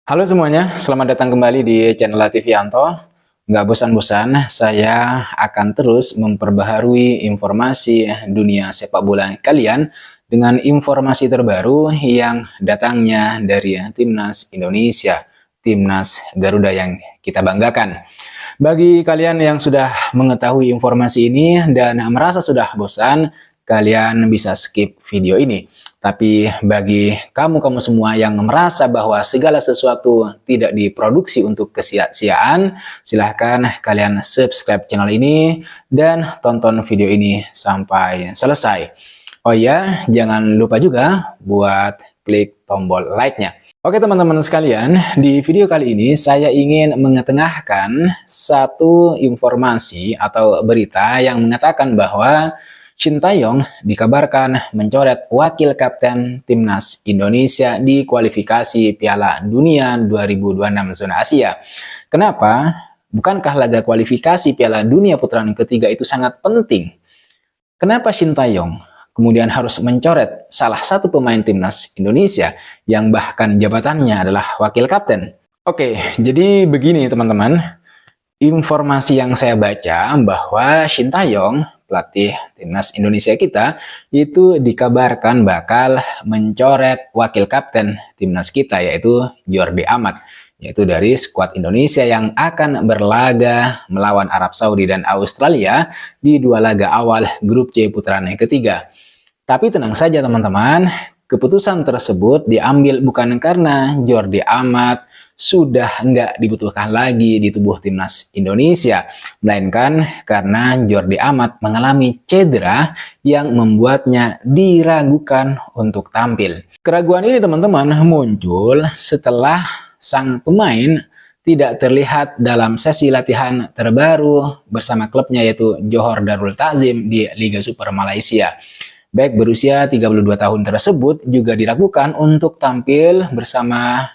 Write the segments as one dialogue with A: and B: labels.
A: Halo semuanya, selamat datang kembali di channel Lativianto. Nggak bosan-bosan, saya akan terus memperbaharui informasi dunia sepak bola kalian dengan informasi terbaru yang datangnya dari Timnas Indonesia, Timnas Garuda yang kita banggakan. Bagi kalian yang sudah mengetahui informasi ini dan merasa sudah bosan, kalian bisa skip video ini. Tapi bagi kamu semua yang merasa bahwa segala sesuatu tidak diproduksi untuk kesia-siaan, silahkan kalian subscribe channel ini dan tonton video ini sampai selesai. Oh ya, jangan lupa juga buat klik tombol like-nya. Oke teman-teman sekalian, di video kali ini saya ingin mengetengahkan satu informasi atau berita yang mengatakan bahwa Shin Tae-yong dikabarkan mencoret wakil kapten Timnas Indonesia di kualifikasi Piala Dunia 2026 zona Asia. Kenapa? Bukankah laga kualifikasi Piala Dunia putaran ketiga itu sangat penting? Kenapa Shin Tae-yong kemudian harus mencoret salah satu pemain Timnas Indonesia yang bahkan jabatannya adalah wakil kapten? Oke, jadi begini teman-teman. Informasi yang saya baca bahwa Shin Tae-yong, pelatih Timnas Indonesia kita, itu dikabarkan bakal mencoret wakil kapten Timnas kita, yaitu Jordi Amat, yaitu dari skuad Indonesia yang akan berlaga melawan Arab Saudi dan Australia di dua laga awal grup C putaran ketiga. Tapi tenang saja teman-teman, keputusan tersebut diambil bukan karena Jordi Amat sudah nggak dibutuhkan lagi di tubuh Timnas Indonesia, melainkan karena Jordi Amat mengalami cedera yang membuatnya diragukan untuk tampil. Keraguan ini teman-teman muncul setelah sang pemain tidak terlihat dalam sesi latihan terbaru bersama klubnya yaitu Johor Darul Ta'zim di Liga Super Malaysia. Baik berusia 32 tahun tersebut juga diragukan untuk tampil bersama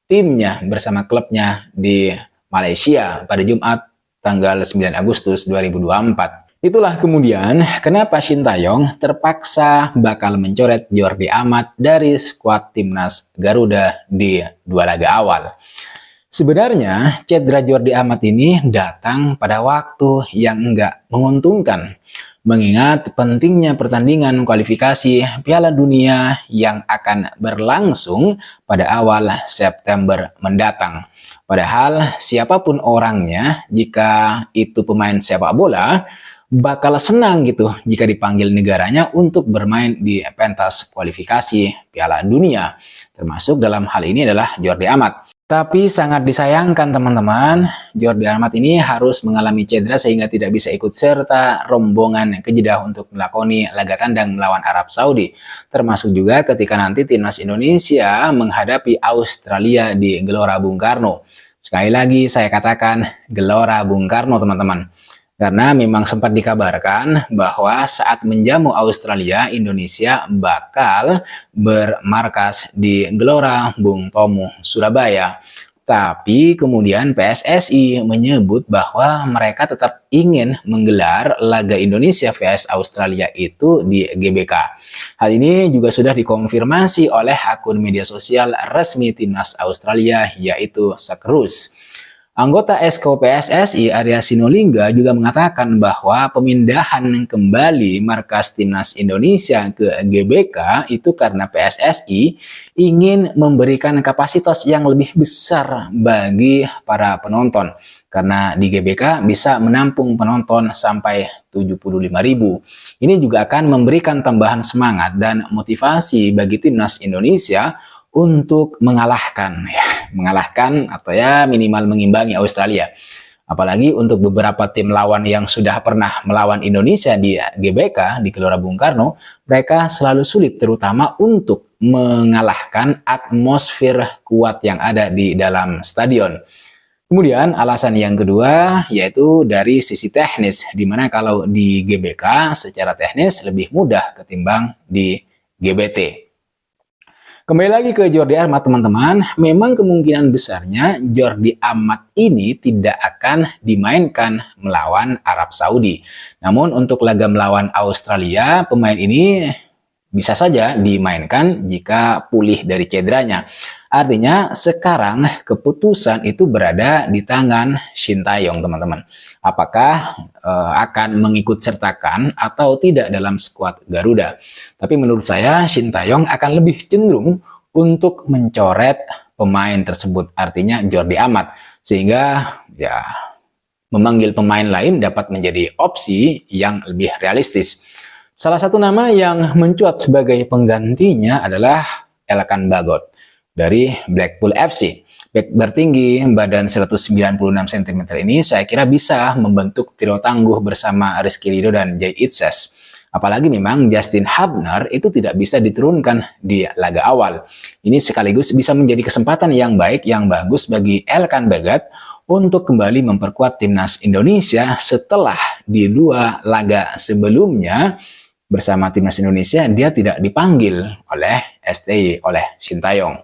A: timnya, bersama klubnya di Malaysia pada Jumat tanggal 9 Agustus 2024. Itulah kemudian kenapa Shin Tae-yong terpaksa bakal mencoret Jordi Amat dari skuad Timnas Garuda di dua laga awal. Sebenarnya cedera Jordi Amat ini datang pada waktu yang enggak menguntungkan, mengingat pentingnya pertandingan kualifikasi Piala Dunia yang akan berlangsung pada awal September mendatang. Padahal siapapun orangnya, jika itu pemain sepak bola, bakal senang gitu jika dipanggil negaranya untuk bermain di pentas kualifikasi Piala Dunia. Termasuk dalam hal ini adalah Jordi Amat. Tapi sangat disayangkan teman-teman, Jordi Amat ini harus mengalami cedera sehingga tidak bisa ikut serta rombongan ke Jeddah untuk melakoni laga tandang melawan Arab Saudi. Termasuk juga ketika nanti Timnas Indonesia menghadapi Australia di Gelora Bung Karno. Sekali lagi saya katakan Gelora Bung Karno teman-teman. Karena memang sempat dikabarkan bahwa saat menjamu Australia, Indonesia bakal bermarkas di Gelora Bung Tomo, Surabaya. Tapi kemudian PSSI menyebut bahwa mereka tetap ingin menggelar laga Indonesia vs Australia itu di GBK. Hal ini juga sudah dikonfirmasi oleh akun media sosial resmi Timnas Australia yaitu Sakrus. Anggota Esko PSSI Arya Sinulinga juga mengatakan bahwa pemindahan kembali markas Timnas Indonesia ke GBK itu karena PSSI ingin memberikan kapasitas yang lebih besar bagi para penonton. Karena di GBK bisa menampung penonton sampai 75.000. Ini juga akan memberikan tambahan semangat dan motivasi bagi Timnas Indonesia untuk mengalahkan atau ya minimal mengimbangi Australia. Apalagi untuk beberapa tim lawan yang sudah pernah melawan Indonesia di GBK, di Gelora Bung Karno, mereka selalu sulit terutama untuk mengalahkan atmosfer kuat yang ada di dalam stadion. Kemudian alasan yang kedua yaitu dari sisi teknis, di mana kalau di GBK secara teknis lebih mudah ketimbang di GBT. Kembali lagi ke Jordi Amat teman-teman, memang kemungkinan besarnya Jordi Amat ini tidak akan dimainkan melawan Arab Saudi. Namun untuk laga melawan Australia, pemain ini bisa saja dimainkan jika pulih dari cederanya. Artinya sekarang keputusan itu berada di tangan Shin Tae-yong, teman-teman. Apakah akan mengikut sertakan atau tidak dalam skuad Garuda. Tapi menurut saya Shin Tae-yong akan lebih cenderung untuk mencoret pemain tersebut, artinya Jordi Amat, sehingga ya memanggil pemain lain dapat menjadi opsi yang lebih realistis. Salah satu nama yang mencuat sebagai penggantinya adalah Elkan Bagot dari Blackpool FC. Bek bertinggi badan 196 cm ini saya kira bisa membentuk trio tangguh bersama Rizky Ridho dan Jay Itzes. Apalagi memang Justin Hubner itu tidak bisa diturunkan di laga awal. Ini sekaligus bisa menjadi kesempatan yang baik, yang bagus bagi Elkan Bagot untuk kembali memperkuat timnas Indonesia setelah di 2 laga sebelumnya bersama timnas Indonesia dia tidak dipanggil oleh STY, oleh Shin Tae-yong.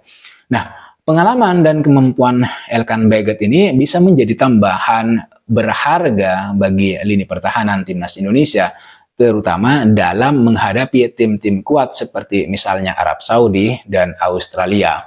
A: Nah, pengalaman dan kemampuan Elkan Bagot ini bisa menjadi tambahan berharga bagi lini pertahanan timnas Indonesia, terutama dalam menghadapi tim-tim kuat seperti misalnya Arab Saudi dan Australia.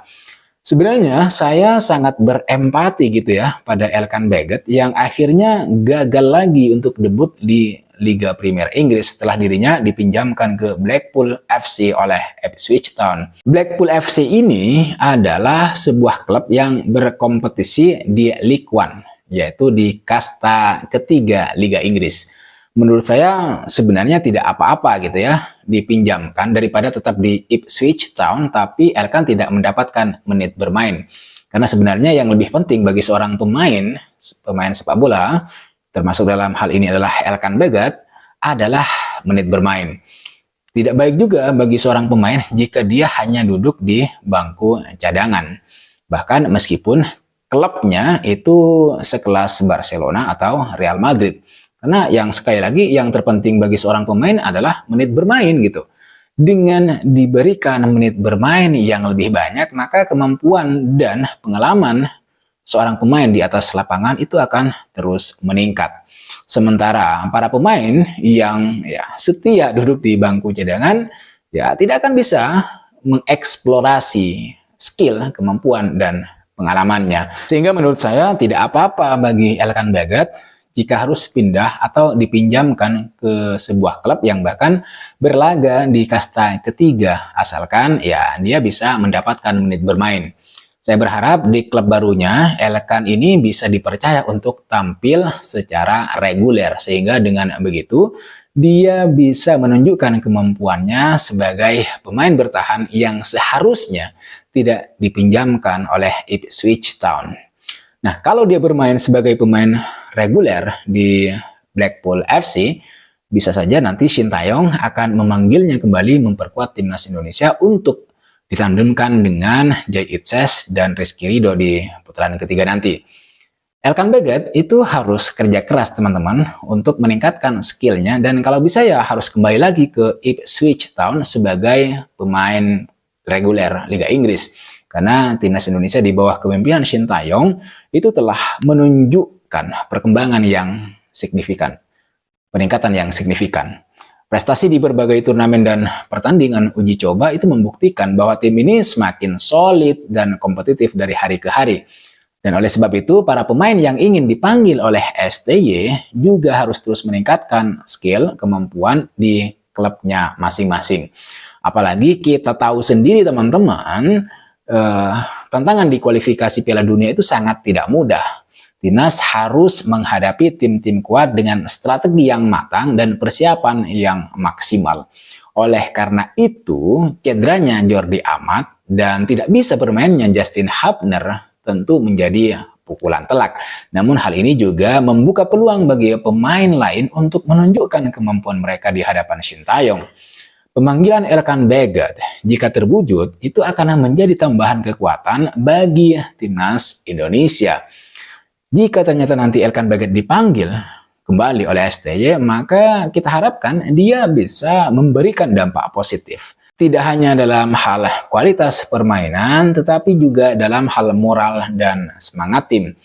A: Sebenarnya saya sangat berempati gitu ya pada Elkan Bagot yang akhirnya gagal lagi untuk debut di Liga Premier Inggris setelah dirinya dipinjamkan ke Blackpool FC oleh Ipswich Town. Blackpool FC ini adalah sebuah klub yang berkompetisi di League One, yaitu di kasta ketiga Liga Inggris. Menurut saya sebenarnya tidak apa-apa gitu ya dipinjamkan daripada tetap di Ipswich Town tapi Elkan tidak mendapatkan menit bermain. Karena sebenarnya yang lebih penting bagi seorang pemain sepak bola, termasuk dalam hal ini adalah Elkan Bagot, adalah menit bermain. Tidak baik juga bagi seorang pemain jika dia hanya duduk di bangku cadangan. Bahkan meskipun klubnya itu sekelas Barcelona atau Real Madrid. Karena yang sekali lagi yang terpenting bagi seorang pemain adalah menit bermain gitu. Dengan diberikan menit bermain yang lebih banyak, maka kemampuan dan pengalaman seorang pemain di atas lapangan itu akan terus meningkat. Sementara para pemain yang setia duduk di bangku cadangan ya tidak akan bisa mengeksplorasi skill, kemampuan dan pengalamannya. Sehingga menurut saya tidak apa-apa bagi Elkan Bagot jika harus pindah atau dipinjamkan ke sebuah klub yang bahkan berlaga di kasta ketiga, asalkan ya dia bisa mendapatkan menit bermain. Saya berharap di klub barunya Elkan ini bisa dipercaya untuk tampil secara reguler, sehingga dengan begitu dia bisa menunjukkan kemampuannya sebagai pemain bertahan yang seharusnya tidak dipinjamkan oleh Ipswich Town. Nah, kalau dia bermain sebagai pemain reguler di Blackpool FC, bisa saja nanti Shin Tae-yong akan memanggilnya kembali memperkuat timnas Indonesia untuk ditandemkan dengan Jay Itzes dan Rizky Ridho di putaran ketiga nanti. Elkan Bagot itu harus kerja keras teman-teman untuk meningkatkan skillnya, dan kalau bisa ya harus kembali lagi ke Ipswich Town sebagai pemain reguler Liga Inggris. Karena timnas Indonesia di bawah kepemimpinan Shin Tae-yong itu telah menunjukkan perkembangan yang signifikan, peningkatan yang signifikan. Prestasi di berbagai turnamen dan pertandingan uji coba itu membuktikan bahwa tim ini semakin solid dan kompetitif dari hari ke hari. Dan oleh sebab itu, para pemain yang ingin dipanggil oleh STY juga harus terus meningkatkan skill, kemampuan di klubnya masing-masing. Apalagi kita tahu sendiri teman-teman, tantangan di kualifikasi Piala Dunia itu sangat tidak mudah. Timnas harus menghadapi tim-tim kuat dengan strategi yang matang dan persiapan yang maksimal. Oleh karena itu, cederanya Jordi Amat dan tidak bisa bermainnya Justin Hubner tentu menjadi pukulan telak. Namun hal ini juga membuka peluang bagi pemain lain untuk menunjukkan kemampuan mereka di hadapan Shin Tae-yong. Pemanggilan Elkan Bagot jika terwujud itu akan menjadi tambahan kekuatan bagi timnas Indonesia. Jika ternyata nanti Elkan Bagot dipanggil kembali oleh STY, maka kita harapkan dia bisa memberikan dampak positif. Tidak hanya dalam hal kualitas permainan, tetapi juga dalam hal moral dan semangat tim.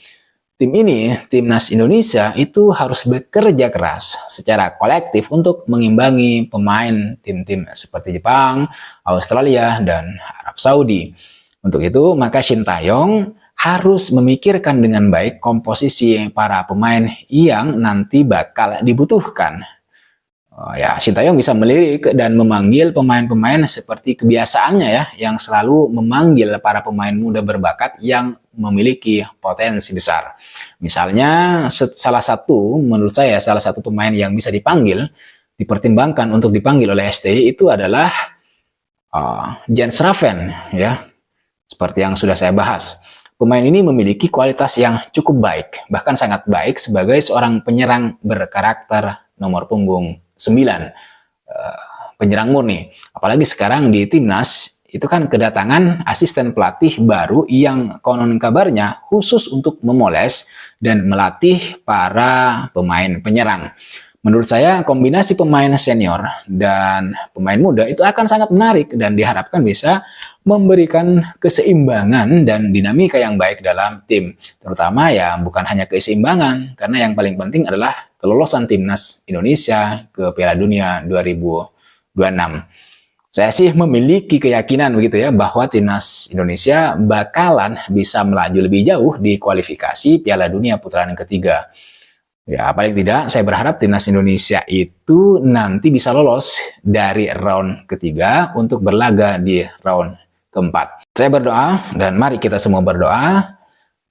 A: Tim ini, timnas Indonesia itu harus bekerja keras secara kolektif untuk mengimbangi pemain tim-tim seperti Jepang, Australia, dan Arab Saudi. Untuk itu, maka Shin Taeyong harus memikirkan dengan baik komposisi para pemain yang nanti bakal dibutuhkan. Ya, Shin Taeyong bisa melirik dan memanggil pemain-pemain seperti kebiasaannya ya, yang selalu memanggil para pemain muda berbakat yang memiliki potensi besar. Misalnya, menurut saya salah satu pemain yang bisa dipertimbangkan untuk dipanggil oleh STY itu adalah Jens Raven ya. Seperti yang sudah saya bahas. Pemain ini memiliki kualitas yang cukup baik, bahkan sangat baik sebagai seorang penyerang berkarakter nomor punggung 9, penyerang murni. Apalagi sekarang di timnas, itu kan kedatangan asisten pelatih baru yang konon kabarnya khusus untuk memoles dan melatih para pemain penyerang. Menurut saya kombinasi pemain senior dan pemain muda itu akan sangat menarik dan diharapkan bisa memberikan keseimbangan dan dinamika yang baik dalam tim. Terutama ya bukan hanya keseimbangan, karena yang paling penting adalah kelolosan timnas Indonesia ke Piala Dunia 2026. Saya sih memiliki keyakinan begitu ya bahwa timnas Indonesia bakalan bisa melaju lebih jauh di kualifikasi Piala Dunia putaran ketiga. Ya, paling tidak saya berharap timnas Indonesia itu nanti bisa lolos dari round ketiga untuk berlaga di round keempat. Saya berdoa dan mari kita semua berdoa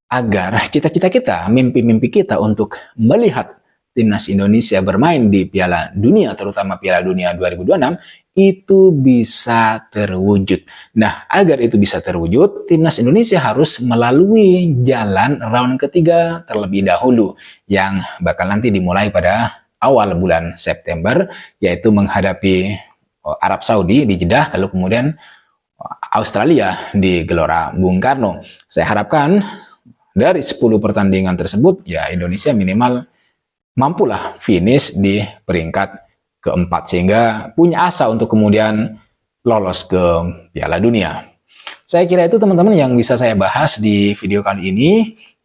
A: agar cita-cita kita, mimpi-mimpi kita untuk melihat timnas Indonesia bermain di Piala Dunia, terutama Piala Dunia 2026, itu bisa terwujud. Nah, agar itu bisa terwujud, timnas Indonesia harus melalui jalan round ketiga terlebih dahulu, yang bakal nanti dimulai pada awal bulan September, yaitu menghadapi Arab Saudi di Jeddah, lalu kemudian Australia di Gelora Bung Karno. Saya harapkan dari 10 pertandingan tersebut, ya Indonesia minimal mampulah finish di peringkat keempat, sehingga punya asa untuk kemudian lolos ke Piala Dunia. Saya kira itu teman-teman yang bisa saya bahas di video kali ini.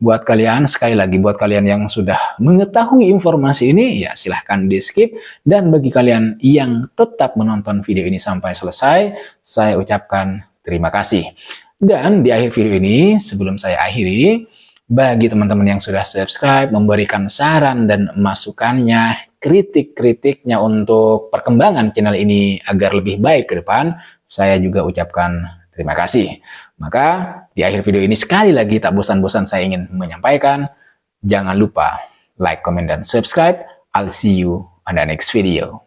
A: Buat kalian, sekali lagi buat kalian yang sudah mengetahui informasi ini, ya silahkan di skip. Dan bagi kalian yang tetap menonton video ini sampai selesai, saya ucapkan terima kasih. Dan di akhir video ini, sebelum saya akhiri, bagi teman-teman yang sudah subscribe, memberikan saran dan masukannya, kritik-kritiknya untuk perkembangan channel ini agar lebih baik ke depan, saya juga ucapkan terima kasih. Maka di akhir video ini sekali lagi tak bosan-bosan saya ingin menyampaikan, jangan lupa like, comment, dan subscribe. I'll see you on the next video.